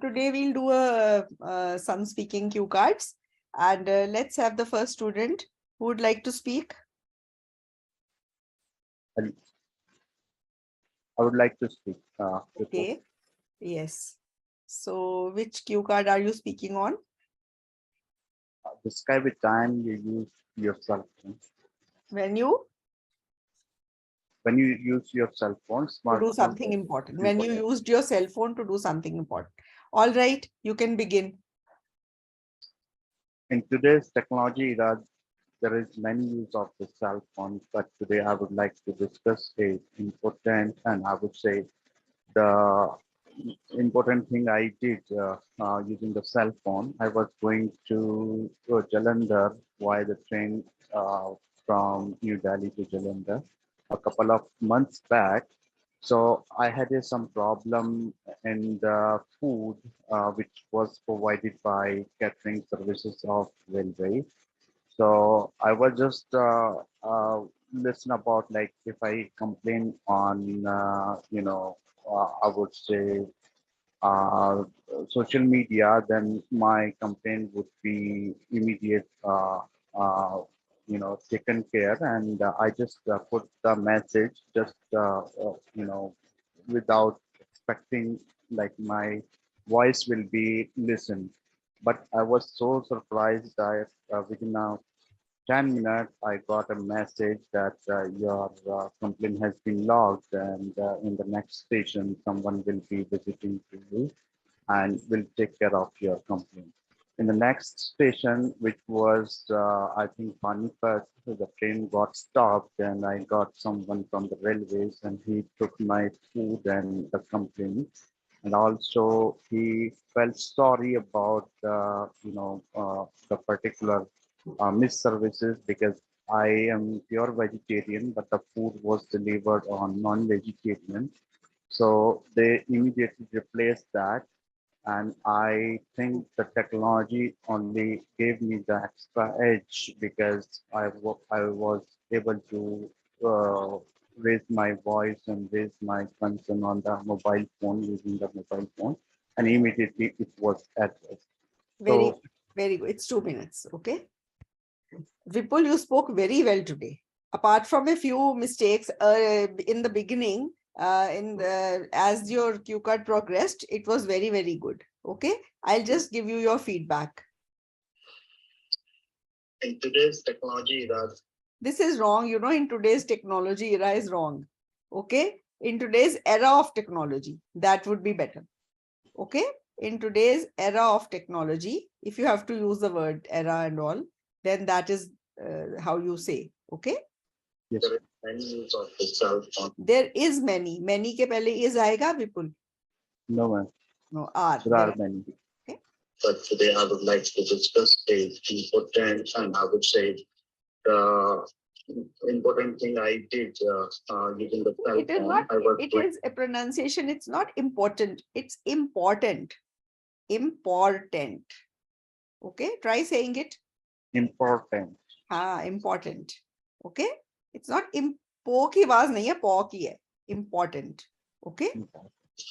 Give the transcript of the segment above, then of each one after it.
Today we'll do some speaking cue cards, and let's have the first student who would like to speak. And I would like to speak. Okay. Yes. So which cue card are you speaking on? Describe a time you use your cell phone. When you When you use your cell phone, to do smartphone. something important. When you used your cell phone to do something important. All right, you can begin. In today's technology era, there is many use of the cell phone, but today I would like to discuss a important and I would say the important thing I did using the cell phone. I was going to Jalandhar via the train from New Delhi to Jalandhar a couple of months back. So I had some problem in the food which was provided by catering services of railway. So I was just listen about like if I complain on I would say uh, social media, then my complaint would be immediate, taken care, and I just put the message just without expecting like my voice will be listened. But I was so surprised that within a 10 minutes, I got a message that your complaint has been logged, and in the next station, someone will be visiting to you and will take care of your complaint. In the next station, which was, I think, Panipat, the train got stopped, and I got someone from the railways, and he took my food and the complaint. And also, he felt sorry about the particular missed services because I am pure vegetarian, but the food was delivered on non-vegetarian. So they immediately replaced that. And I think the technology only gave me the extra edge because I was able to raise my voice and raise my concern on the mobile phone using the mobile phone, and immediately it was addressed. Very, So very good. It's 2 minutes. Okay. Vipul, you spoke very well today. Apart from a few mistakes in the beginning, as your cue card progressed, it was very, very good. Okay. I'll just give you your feedback. in today's technology era, This is wrong. You know, in today's technology era is wrong. Okay. In today's era of technology, that would be better. Okay. In today's era of technology, if you have to use the word era and all, then that is how you say. Okay. yes, there is many use of the cell phone. There is many. Many ke pehle is aayega, Vipul? No, ma'am. No, are. There are many. Okay. But today I would like to discuss a important and I would say the important thing I did using the cell It is phone. not, I was it is a pronunciation. It's not important. It's important. Important. Okay. Try saying it. important. Important. Okay. It's not po ki awaaz nahi hai, po ki hai. Important. Okay.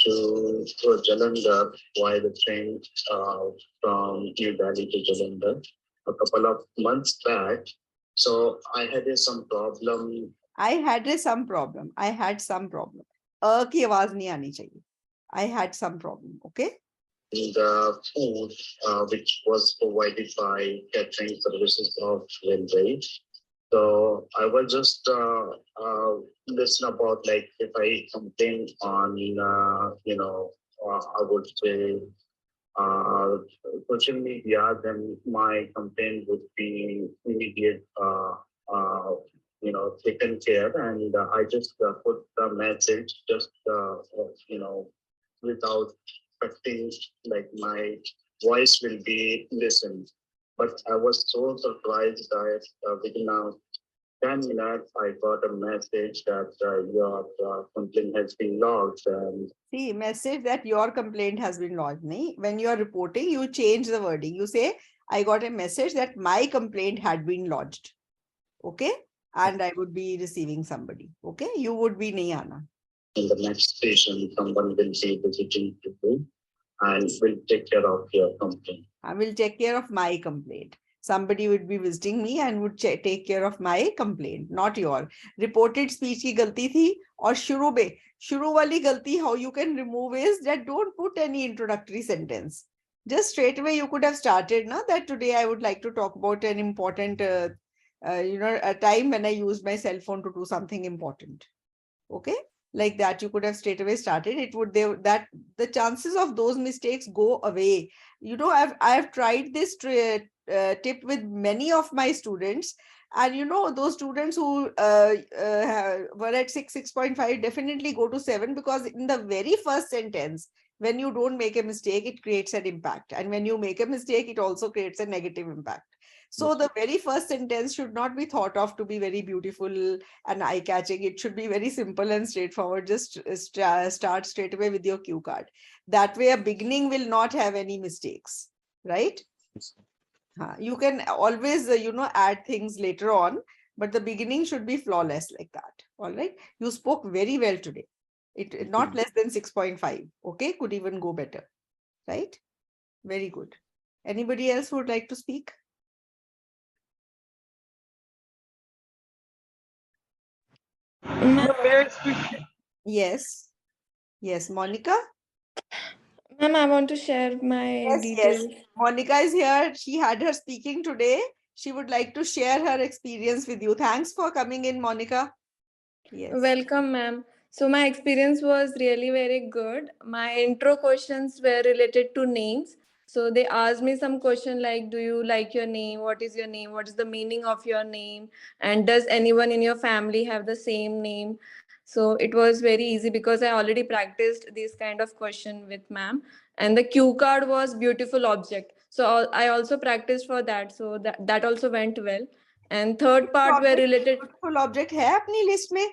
To Jalandhar via the train from New Delhi to Jalandhar a couple of months back. So I had some problem. I had some problem. I had some problem. Ki awaaz nahi aani chahiye. I had some problem. Okay. The food which was provided by catering services of railway. So I was just listen about like if I complain on I would say uh, social media, then my complaint would be immediate taken care, and I just put the message just without expecting like my voice will be listened. But I was so surprised that within a 10 minutes, I got a message that your complaint has been logged. And see, message that your complaint has been lodged. Nahi? When you are reporting, you change the wording. You say, I got a message that my complaint had been lodged. Okay. And I would be receiving somebody. Okay. You would be nahi aana. in the next station, someone will be visiting you, and will take care of your complaint. I will take care of my complaint. Somebody would be visiting me and would take care of my complaint, not your. Reported speech की गलती थी और शुरू वाली गलती how you can remove is that don't put any introductory sentence. Just straight away you could have started na, that today I would like to talk about an important, a time when I used my cell phone to do something important. Okay, like that you could have straight away started. It would that the chances of those mistakes go away. I've tried this tip with many of my students, and those students who were at 6.5 definitely go to 7, because in the very first sentence, when you don't make a mistake, it creates an impact, and when you make a mistake, it also creates a negative impact. So the very first sentence should not be thought of to be very beautiful and eye-catching. It should be very simple and straightforward. Just start straight away with your cue card. That way a beginning will not have any mistakes, right? You can always add things later on, but the beginning should be flawless like that. All right, you spoke very well today. It not less than 6.5. Okay, could even go better, right? Very good. Anybody else who would like to speak? Yes. Yes, Monica? Ma'am, I want to share my Yes. details. Monica is here. She had her speaking today. She would like to share her experience with you. Thanks for coming in, Monica. Yes. Welcome, ma'am. So my experience was really very good. My intro questions were related to names. So they asked me some question like, do you like your name? What is your name? What is the meaning of your name? And does anyone in your family have the same name? So it was very easy because I already practiced this kind of question with ma'am. And the cue card was beautiful object. So I also practiced for that. So that also went well. And third part were related. Beautiful object है अपनी list में?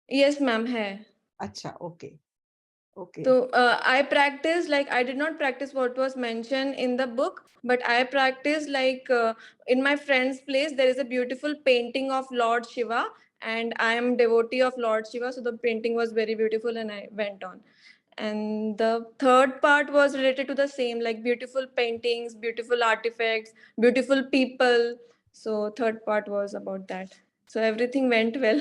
Yes, ma'am, hai. अच्छा, okay. Okay. So I practiced, like I did not practice what was mentioned in the book, but I practiced like in my friend's place there is a beautiful painting of Lord Shiva, and I am devotee of Lord Shiva, so the painting was very beautiful, and I went on. And the third part was related to the same, like beautiful paintings, beautiful artifacts, beautiful people. So third part was about that. So everything went well.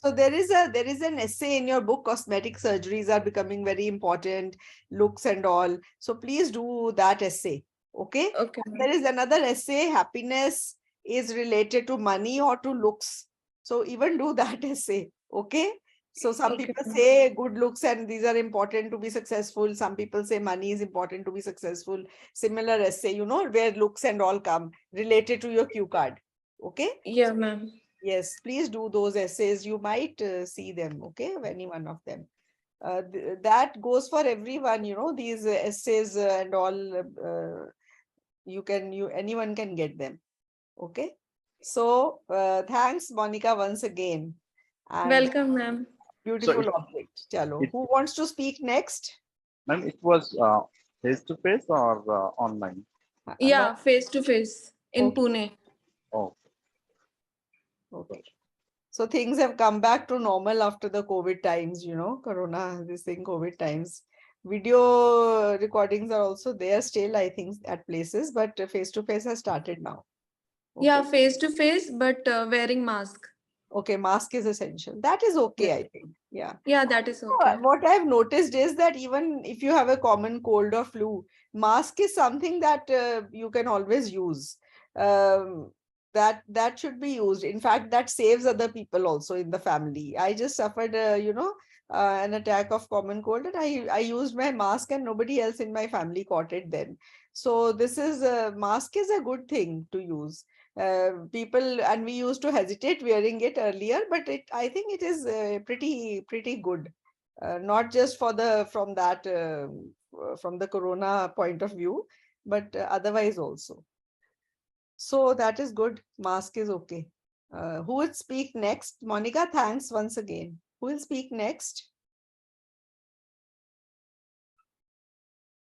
So there is an essay in your book, cosmetic surgeries are becoming very important, looks and all. So please do that essay. Okay. Okay. And there is another essay, happiness is related to money or to looks. So even do that essay. Okay. So some Okay. people say good looks and these are important to be successful. Some people say money is important to be successful. Similar essay, where looks and all come related to your cue card. Okay. Yeah, ma'am. Yes, please do those essays. You might see them, okay, any one of them. That goes for everyone, these essays and all. Anyone can get them, okay. So thanks, Monica, once again, and Welcome, ma'am. So beautiful object. Chalo, it, who wants to speak next? ma'am, it was face to face or online? Yeah, face to face in Okay, Pune. Oh, okay. So things have come back to normal after the COVID times, Corona, this thing, COVID times. Video recordings are also there still, I think, at places, but face to face has started now. Yeah, Okay. face to face, but wearing mask. Okay, mask is essential. That is okay, Yeah. I think. Yeah. Yeah, that is okay. What I've noticed is that even if you have a common cold or flu, mask is something that you can always use. Um, that should be used. In fact, that saves other people also in the family. I just suffered, an attack of common cold, and I used my mask, and nobody else in my family caught it then. So this is mask is a good thing to use. People, and we used to hesitate wearing it earlier, but I think it is pretty good, not just for the from the corona point of view, but otherwise also. So that is good. Mask is okay. Who will speak next? Monica, thanks once again. Who will speak next?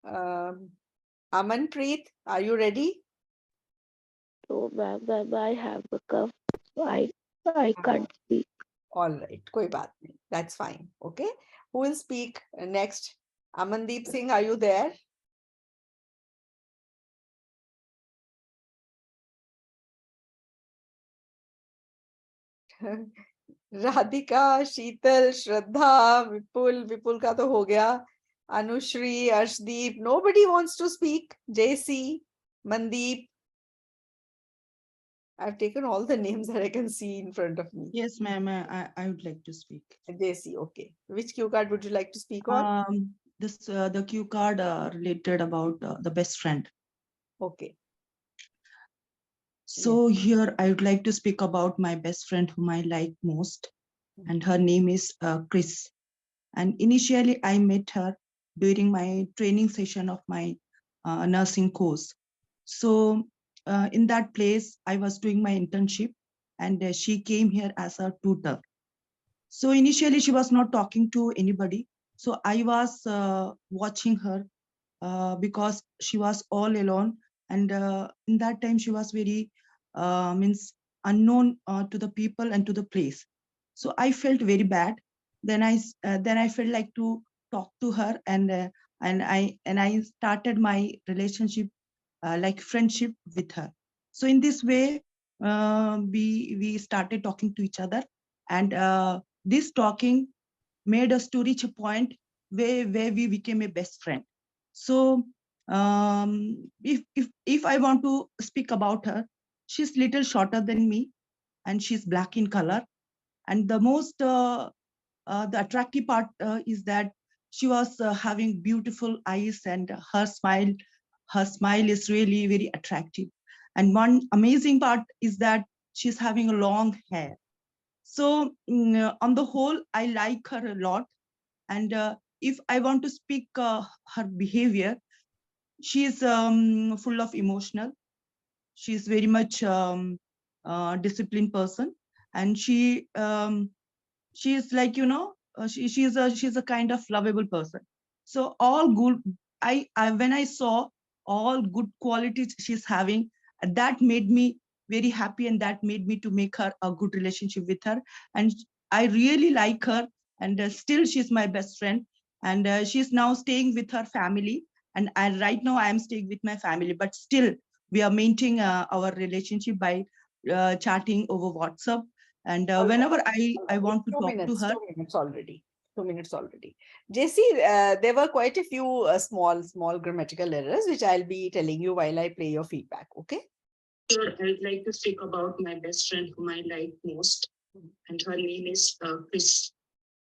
um, Amanpreet, are you ready? So, ma'am, I have a cough, so I can't speak. All right, koi baat nahi. That's fine. Okay. Who will speak next? Amandeep Singh, are you there? Radhika, Sheetal, Shraddha, Vipul ka to ho gaya. Anushri, Arshdeep, nobody wants to speak. JC, Mandeep. I've taken all the names that I can see in front of me. Yes, ma'am. I would like to speak. JC, okay. Which cue card would you like to speak on? The cue card related about the best friend. Okay. So here I would like to speak about my best friend whom I like most, and her name is Chris. And initially I met her during my training session of my nursing course. So in that place, I was doing my internship, and she came here as a tutor. So initially she was not talking to anybody. So I was watching her because she was all alone. And in that time she was very means unknown to the people and to the place. So I felt very bad. Then I felt like to talk to her, and I started my relationship like friendship with her. So in this way, we started talking to each other, and this talking made us to reach a point where we became a best friend. So if I want to speak about her, she's little shorter than me, and she's black in color. And the most the attractive part is that she was having beautiful eyes, and her smile is really very attractive. And one amazing part is that she's having a long hair. So on the whole, I like her a lot. And if I want to speak her behavior, she is full of emotional. She is very much disciplined person, and she is like, she's a kind of lovable person. So all good, I when I saw all good qualities she's having, that made me very happy, and that made me to make her a good relationship with her. And I really like her, and still she's my best friend. And she's now staying with her family, and right now I am staying with my family, but still we are maintaining our relationship by chatting over WhatsApp. And whenever I want to talk to her. 2 minutes already. 2 minutes already. JC, there were quite a few small grammatical errors, which I'll be telling you while I play your feedback. Okay. Sure, I would like to speak about my best friend whom I like most, and her name is Chris.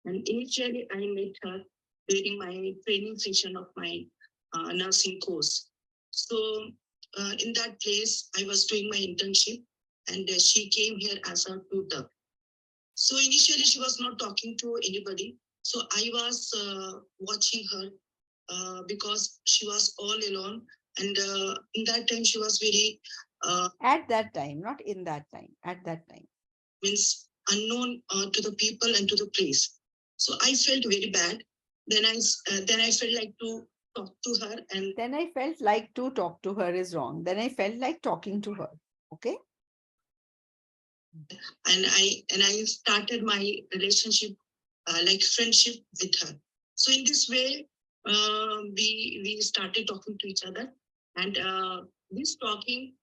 And initially, I met her during my training session of my nursing course. So in that place, I was doing my internship, and she came here as a tutor. So initially, she was not talking to anybody. So I was watching her because she was all alone. And in that time, she was very at that time, not in that time, at that time, means unknown to the people and to the place. So I felt very bad. Then I felt like to talk to her, and then I felt like to talk to her is wrong. Then I felt like talking to her. Okay. and I started my relationship like friendship with her. So in this way, we started talking to each other, and this talking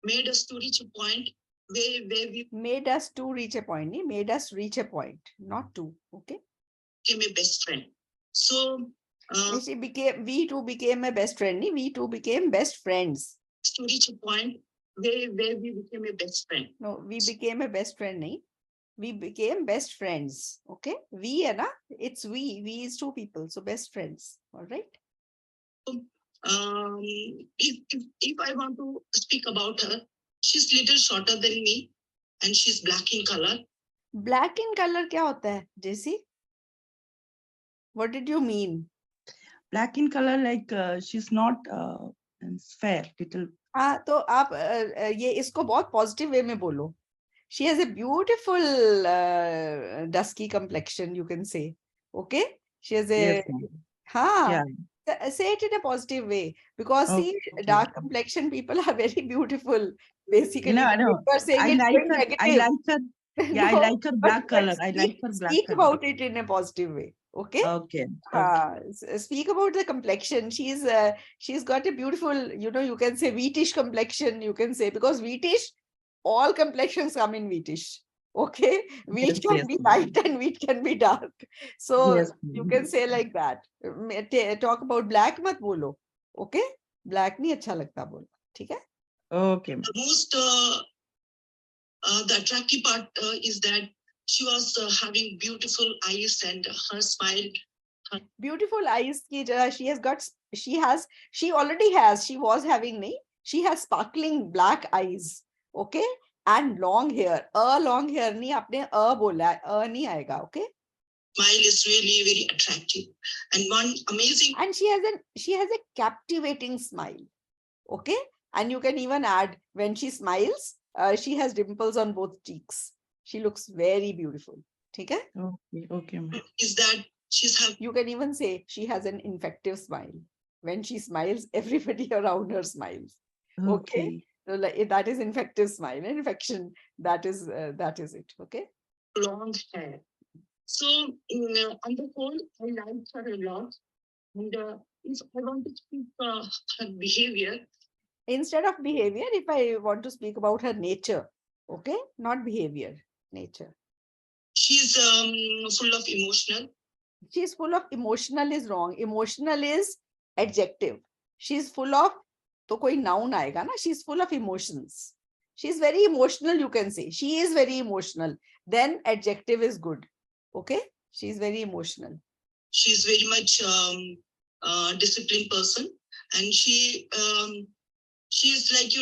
made us to reach a point where we made us to reach a point. Made us reach a point, not to. Okay. became a best friend. So we two became a best friend. We two became best friends. To reach a point where we became a best friend. No, we became a best friend. We became best friends. Okay. We, it's we. We is two people. So best friends. All right. If I want to speak about her, she's little shorter than me, and she's black in color. Black in color क्या होता है, JC? What did you mean? Black in color, like she's not fair, little. हाँ, तो आप ये इसको बहुत positive way में बोलो. She has a beautiful dusky complexion, you can say. Okay? She has a Yes, yeah. Say it in a positive way, because see, dark complexion people are very beautiful. Basically, no, you are saying I it's like very her. negative. I like her. Yeah, No, I like her black color. I like her black speak color. about it in a positive way. Okay. Okay. Speak about the complexion. She's got a beautiful, you can say wheatish complexion, you can say, because wheatish, all complexions come in wheatish. Okay. Wheat Yes, can yes, be ma'am. light and wheat can be dark. So Yes, you ma'am. can say like that. Talk about black mat bolo. Okay. Black nahi acha lagta bolo. ठीक है? Okay, ma'am. The most the attractive part is that she was having beautiful eyes and her smile. Beautiful eyes ki she already has, she was having nahi, she has sparkling black eyes. Okay. And long hair. Long hair nahi, apne bola hai, nahi aayega. Okay. Smile is really very attractive, and one amazing. And she has a captivating smile. Okay. And you can even add, when she smiles, she has dimples on both cheeks. She looks very beautiful. Okay. Okay, okay, ma'am. Is that you can even say she has an infective smile. When she smiles, everybody around her smiles. Okay. So like, that is infective smile. Infection, that is it. Okay. Long hair. So on the whole, I liked her a lot. And if I want to speak her behavior. Instead of behavior, if I want to speak about her nature, okay, not behavior, nature. She's full of emotional. She's full of emotional is wrong. Emotional is adjective. She's full of, to koi noun aega na, she's full of emotions. She's very emotional, you can say. She is very emotional. Then adjective is good. Okay? She's very emotional. She's very much disciplined person, and she's like,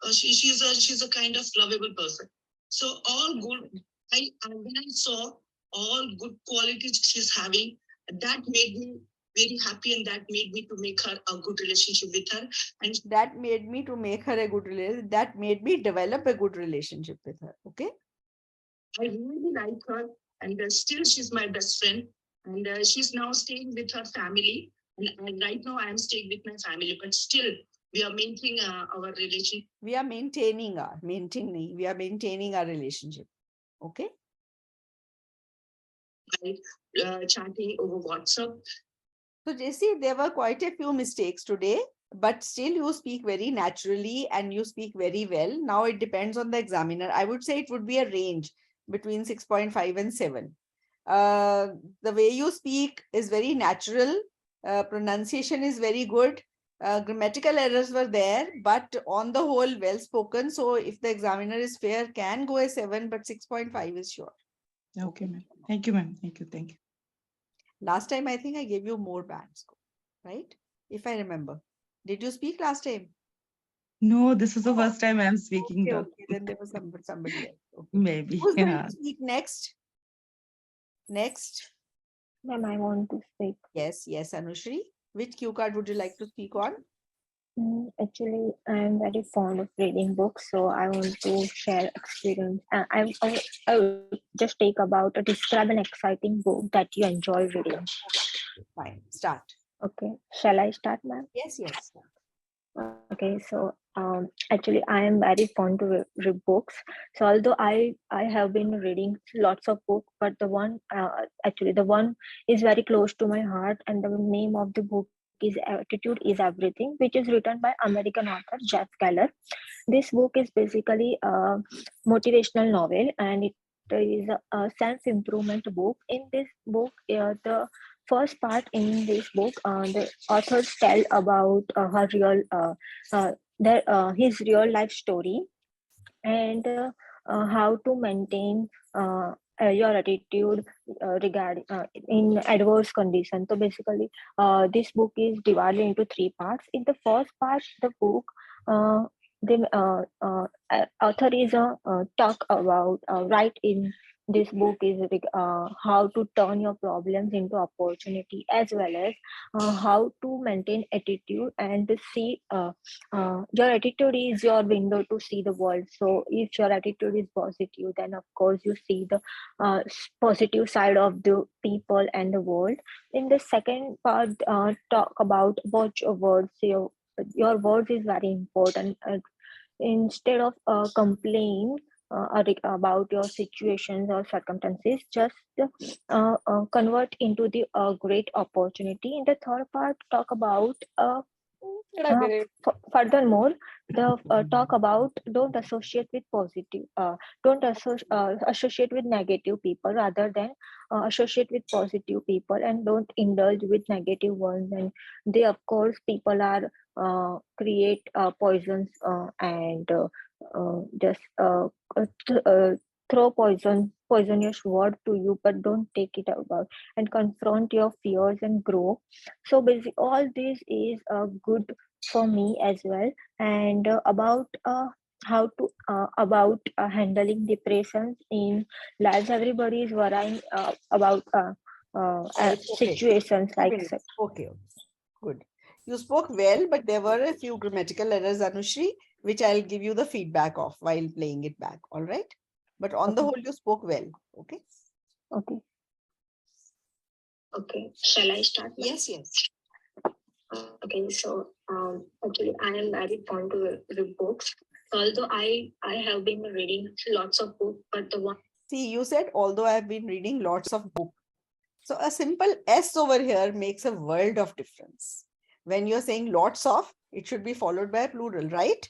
she's a kind of lovable person. So all good. When I saw all good qualities she's having, that made me very happy, and that made me to make her a good relationship with her. And that made me to make her a good relationship. That made me develop a good relationship with her. Okay. I really like her, and still she's my best friend. And she's now staying with her family. And right now I am staying with my family, but still we are maintaining our relationship. We are maintaining our relationship. Okay. By chatting over WhatsApp. So JC, there were quite a few mistakes today, but still you speak very naturally and you speak very well. Now it depends on the examiner. I would say it would be a range between 6.5 and 7. The way you speak is very natural. Pronunciation is very good. Grammatical errors were there, but on the whole, well spoken. So if the examiner is fair, can go a 7, but 6.5 is sure. Okay, ma'am. Thank you, ma'am. Thank you. Thank you. Last time, I think I gave you more band score, right? If I remember. Did you speak last time? No, this is the first time I'm speaking. Okay, though. okay. Then there was somebody else. Okay. Maybe. Who's going Yeah. to speak next? Next. Ma'am, I want to speak. Yes, Anushri. Which cue card would you like to speak on? Actually, I'm very fond of reading books, so I want to share experience. I will just take about describe an exciting book that you enjoy reading. Fine. Start. Okay, shall I start, ma'am? Yes. Okay, so actually, I am very fond to read books. So although I have been reading lots of books, but the one is very close to my heart, and the name of the book is Attitude is Everything, which is written by American author Jeff Keller. This book is basically a motivational novel, and it is a self-improvement book. In this book, the first part in this book, the authors tell about his real life story, and how to maintain your attitude regarding in adverse conditions. So basically, this book is divided into three parts. In the first part, the book, the author is talk about right in this book is how to turn your problems into opportunity, as well as how to maintain attitude and to see your attitude is your window to see the world. So if your attitude is positive, then of course you see the positive side of the people and the world. In the second part, talk about what your words. Your words is very important. Instead of complain, about your situations or circumstances, just convert into the great opportunity. In the third part, talk about furthermore, the talk about don't associate with positive, associate with negative people, rather than associate with positive people, and don't indulge with negative ones. And they, of course, people are create poisons and just throw poisonous word to you, but don't take it about, and confront your fears and grow. So basically all this is good for me as well. And about how to about handling depressions in lives, everybody is worrying about Okay. situations like Okay, okay, good. You spoke well, but there were a few grammatical errors, Anushri, which I'll give you the feedback of while playing it back. All right. But on the Okay. whole, you spoke well. Okay. Okay. Okay, shall I start? Yes, yes. Okay, so actually, I am very fond to read books. Although I have been reading lots of books, but the one See, you said, although I've been reading lots of books. So a simple S over here makes a world of difference. When you're saying lots of, it should be followed by a plural, right?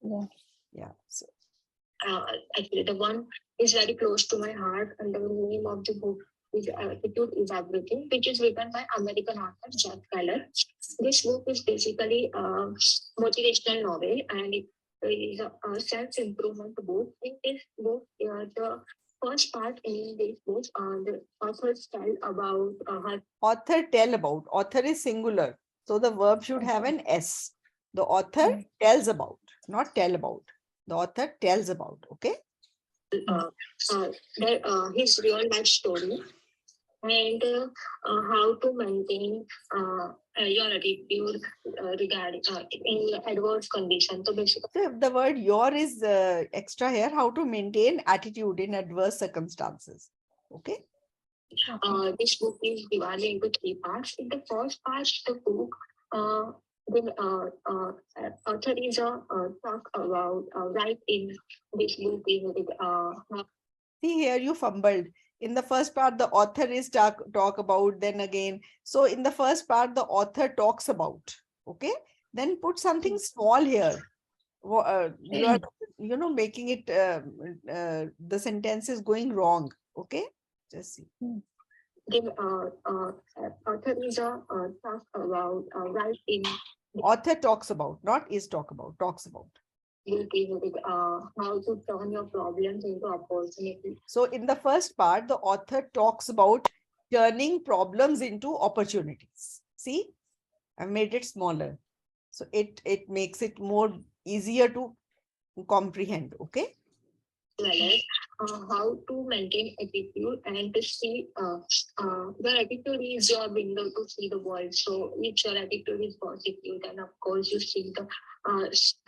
Yeah. Yeah. So, actually the one is very close to my heart, and the name of the book is Attitude is Everything, which is written by American author Jack Keller. This book is basically a motivational novel, and it is a self-improvement book. In this book, the first part in this book, the authors tell about her author tell about. Author is singular. So the verb should have an S. The author tells about, not tell about. The author tells about. Okay. his real life story, and how to maintain your attitude regarding in adverse conditions. So basically, So if the word your is extra here, how to maintain attitude in adverse circumstances. Okay. this book is divided into three parts. In the first part, the book, the author is talk about right in this book is See here, you fumbled. In the first part, the author is talk about, then again. So in the first part, the author talks about. Okay. Then put something small here. You are, making it, the sentence is going wrong. Okay. Just see. the author is talk about right in Author talks about, not is talk about, talks about. how to turn your problems into opportunity. So in the first part, the author talks about turning problems into opportunities. See, I made it smaller. So it makes it more easier to comprehend. Okay. Well as how to maintain attitude and to see your attitude is your window to see the world. So if your attitude is positive, then of course you see the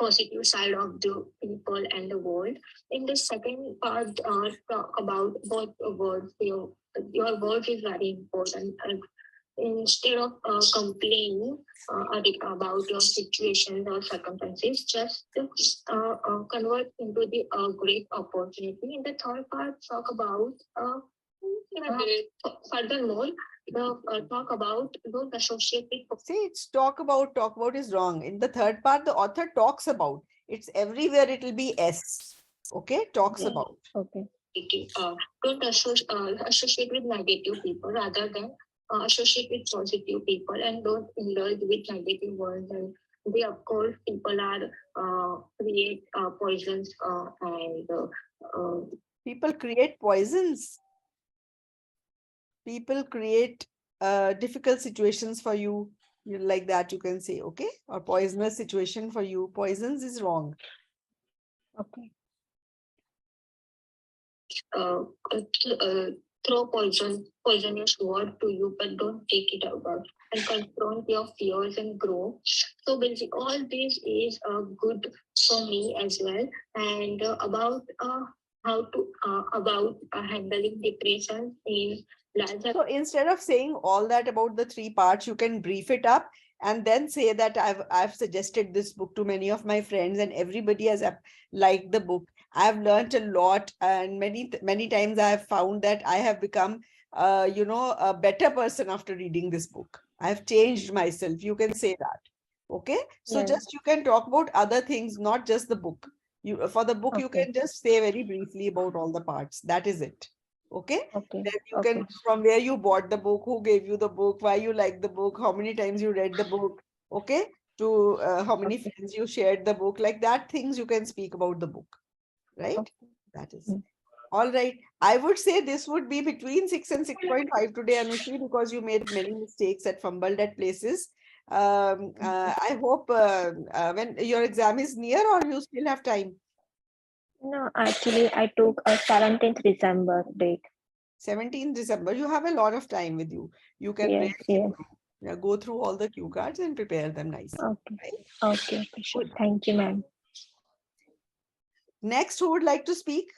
positive side of the people and the world. In the second part, talk about what words your words is very important. Instead of complaining about your situations or circumstances, just convert into the great opportunity. In the third part, talk about furthermore, the talk about don't associate with. See, it's talk about is wrong. In the third part, the author talks about. It's everywhere, it will be S. Okay, talks about. Okay. Don't associate with negative people, rather than associate with positive people, and don't indulge with negative words. And they, of course, people are create poisons and People create poisons. People create difficult situations for you. Like that, you can say, okay, or poisonous situation for you. Poisons is wrong. Okay. throw poisonous word to you, but don't take it about, and confront your fears and grow. So basically, all this is good for me as well. And about how to about handling depression in life. So instead of saying all that about the three parts, you can brief it up and then say that I've suggested this book to many of my friends and everybody has liked the book. I have learned a lot, and many times I have found that I have become a better person after reading this book. I have changed myself. You can say that. Okay. So Yes. just you can talk about other things, not just the book. You for the book, you Okay. can just say very briefly about all the parts. That is it. Okay. Okay. Then you Okay. can, from where you bought the book, who gave you the book, why you like the book, how many times you read the book. Okay. To how many Okay. friends you shared the book, like that, things you can speak about the book. Right. Okay. That is. Mm. All right. I would say this would be between 6 and 6.5 today, Anushri, because you made many mistakes and fumbled at places. I hope when your exam is near, or you still have time. No, actually, I took a 17th December date. 17th December, you have a lot of time with you. You can Yes. really Yes. go through all the cue cards and prepare them nicely. Okay. Right? Okay. Okay. Sure. Good. Thank you, ma'am. Next, who would like to speak?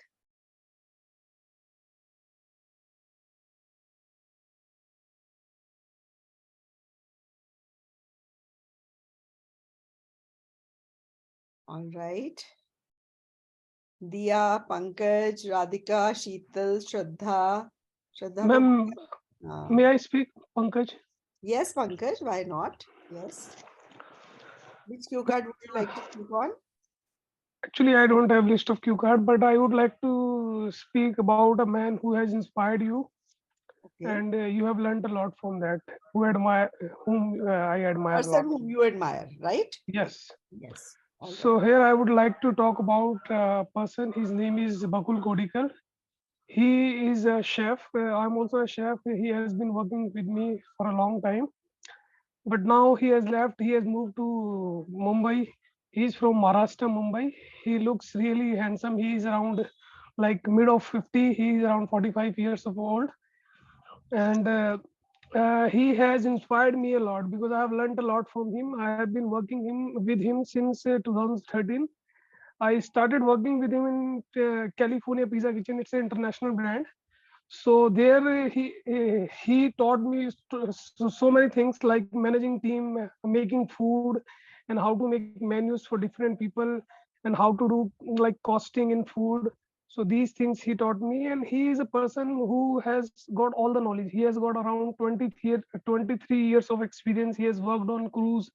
All right. Diya, Pankaj, Radhika, Sheetal, Shraddha. Shraddha ko Ma'am, may I speak, Pankaj? yes, Pankaj, why not? Yes. Which cue card would you like to speak on? Actually, I don't have list of cue card, but I would like to speak about a man who has inspired you, Okay. and you have learned a lot from that. Whom I admire a Person lot. whom you admire, right? Yes. Yes. All right. So here I would like to talk about a person. His name is Bakul Kodikar. He is a chef. I'm also a chef. He has been working with me for a long time. But now he has left. He has moved to Mumbai. He's from Maharashtra, Mumbai. He looks really handsome. He is around like mid of 50. He is around 45 years of old, and he has inspired me a lot because I have learned a lot from him. I have been working with him since 2013. I started working with him in California Pizza Kitchen. It's an international brand. So there he taught me so many things like managing team, making food, and how to make menus for different people, and how to do like costing in food. So these things he taught me, and he is a person who has got all the knowledge. He has got around 23 years of experience. He has worked on cruise,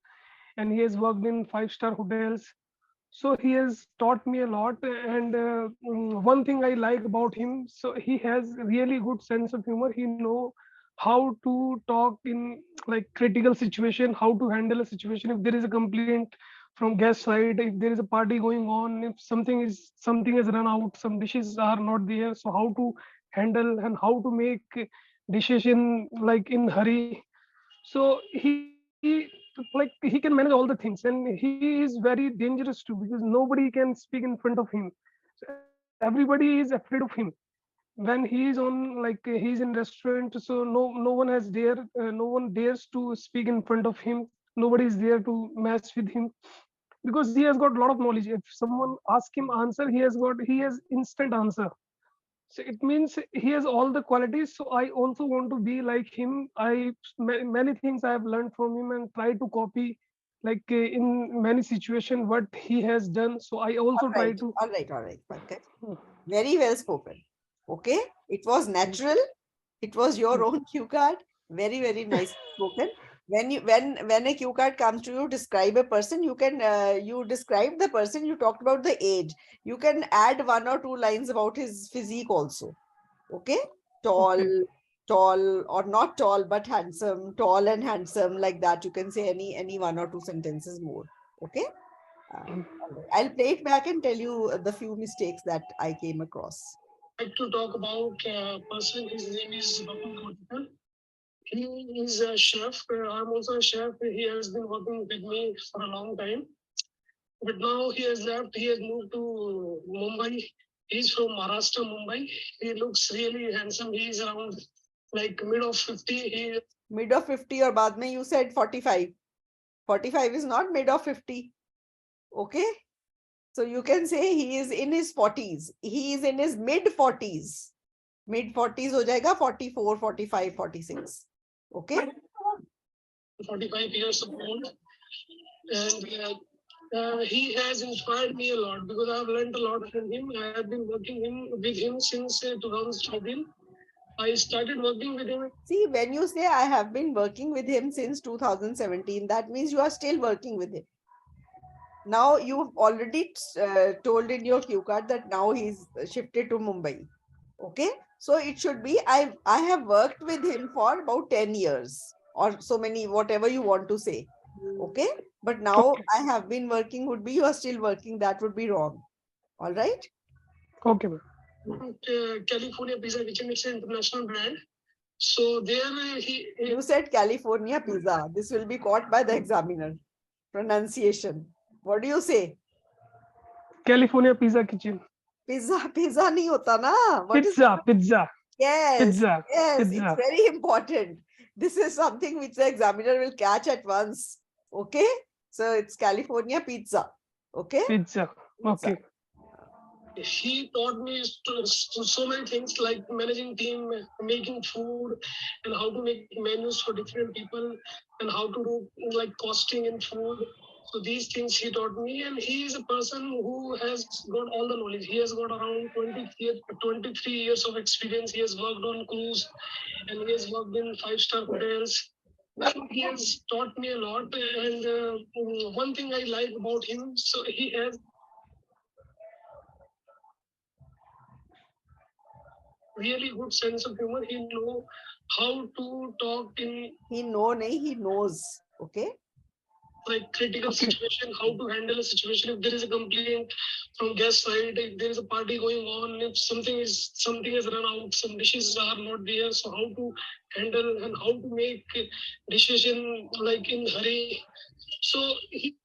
and he has worked in five-star hotels. So he has taught me a lot, and one thing I like about him, so he has really good sense of humor. He know how to talk in like critical situation, how to handle a situation if there is a complaint from guest side, if there is a party going on, if something has run out, some dishes are not there, so how to handle and how to make dishes in like in hurry. So he like he can manage all the things, and he is very dangerous too because nobody can speak in front of him. So everybody is afraid of him when he is on like he's in restaurant. So no one has dare no one dares to speak in front of him. Nobody is there to mess with him because he has got a lot of knowledge. If someone asks him answer, he has instant answer. So it means he has all the qualities. So I also want to be like him. Many things I have learned from him and try to copy, like in many situations what he has done. So I also All try right. to. All right. All right, Pankaj. Very well spoken. Okay. It was natural. It was your own cue card. Very, very nice spoken. When a cue card comes to you, describe a person. You can you describe the person. You talked about the age. You can add one or two lines about his physique also. Okay, tall, Okay. tall or not tall but handsome, tall and handsome, like that. You can say any one or two sentences more. Okay. All right. I'll play it back and tell you the few mistakes that I came across. Like to talk about a person. His name is Bakul Kotikal. He is a chef. I'm also a chef. He has been working with me for a long time. But now he has left. He has moved to Mumbai. He's from Maharashtra, Mumbai. He looks really handsome. He is around like mid of 50. Mid of 50 or baad mein you said 45. 45 is not mid of 50. Okay. So you can say he is in his 40s. He is in his mid 40s. Mid 40s ho jayega 44, 45, 46. Okay. 45 years old. And He has inspired me a lot because I have learned a lot from him. I have been working with him since 2013. I started working with him. See, when you say I have been working with him since 2017, that means you are still working with him. Now you've already told in your cue card that now he's shifted to Mumbai. Okay, so it should be I have worked with him for about 10 years or so many, whatever you want to say. Okay, but now Okay. I have been working would be you are still working, that would be wrong. All right. Okay, ma'am. California Pizza, which is an international brand. So there You said California pizza. This will be caught by the examiner. Pronunciation. What do you say? California Pizza Kitchen. Pizza, pizza nahi hota na. What is Pizza, pizza, Yes, pizza, yes, it's pizza, very important. This is something which the examiner will catch at once. Okay, so it's California pizza. Okay, pizza. pizza. Okay. he taught me so many things like managing team, making food, and how to make menus for different people, and how to do like costing in food. So these things he taught me, and he is a person who has got all the knowledge. He has got around 23 years of experience. He has worked on cruise, and he has worked in 5-star hotels. He has taught me a lot, and one thing I like about him, so he has really good sense of humor. He know how to talk in He nahi, he knows. Okay. like critical Okay. situation, how to handle a situation if there is a complaint from guest side, if there is a party going on, if something has run out, some dishes are not there, so how to handle and how to make decision like in hurry. So he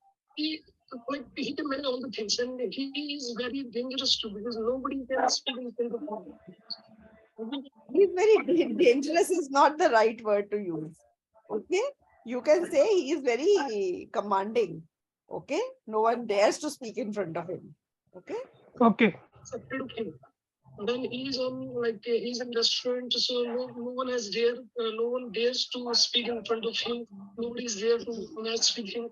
like he can manage all the things, and he is very dangerous too because nobody can speak in front of him. He's very dangerous is not the right word to use. Okay. You can say he is very commanding. Okay. No one dares to speak in front of him. Okay. Okay. Accepted him. Then he's on like he's in restaurant, so no one has dare, no one dares to speak in front of him. Nobody is there to match with him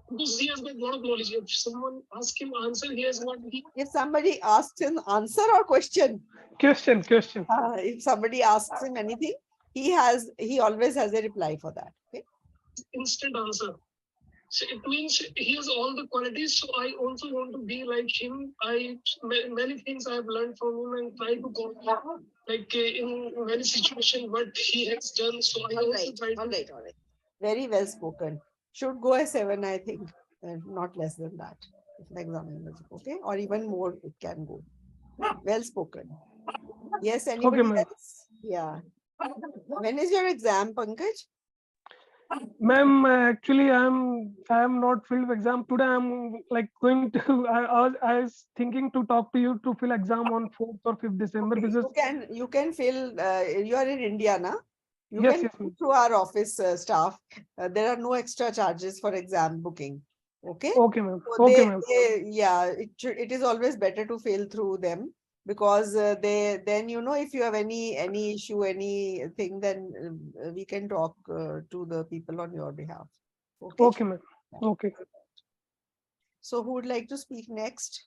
because he has got a lot of knowledge. If someone asks him answer, he has got If somebody asks him answer or question, Question. if somebody asks him anything, he always has a reply for that. Okay. instant answer. So it means he has all the qualities. So I also want to be like him. Many things I have learned from him and try to go like in many situations what he has done. So I also try to. All right. Very well spoken. Should go a 7, I think, not less than that. If the examiner is okay, or even more, it can go. Well spoken. Yes, anybody ma'am. else? Yeah. When is your exam, Pankaj? Ma'am, actually, I am not filled exam today. I'm like going to. I was thinking to talk to you to fill exam on 4th or 5th December Okay, because you can fill. You are in India, na? You yes, can yes, go ma'am. through our office staff. There are no extra charges for exam booking. Okay. Okay, ma'am. So Okay, ma'am. yeah, it is always better to fail through them because then if you have any issue, anything, then we can talk to the people on your behalf. Okay. Okay, ma'am. Okay. So who would like to speak next?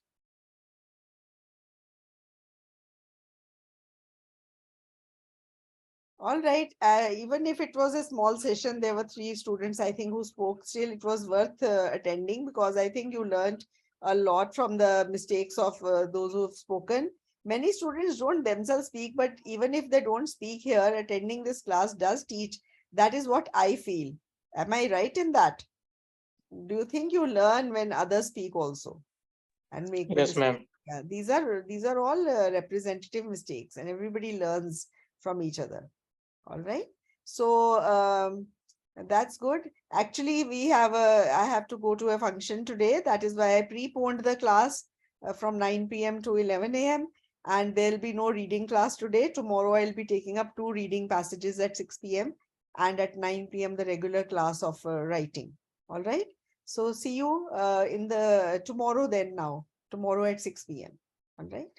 All right. Even if it was a small session, there were 3 students, I think, who spoke. Still, it was worth attending because I think you learned a lot from the mistakes of those who have spoken. Many students don't themselves speak, but even if they don't speak here, attending this class does teach. That is what I feel. Am I right in that? Do you think you learn when others speak also and make Yes, mistakes? ma'am. Yeah, these are all representative mistakes, and everybody learns from each other. All right. So that's good. Actually, I have to go to a function today. That is why I preponed the class from 9 p.m. to 11 a.m. And there'll be no reading class today. Tomorrow, I'll be taking up 2 reading passages at 6 p.m. and at 9 p.m. the regular class of writing. All right. So see you in the tomorrow then now. Tomorrow at 6 p.m. All right.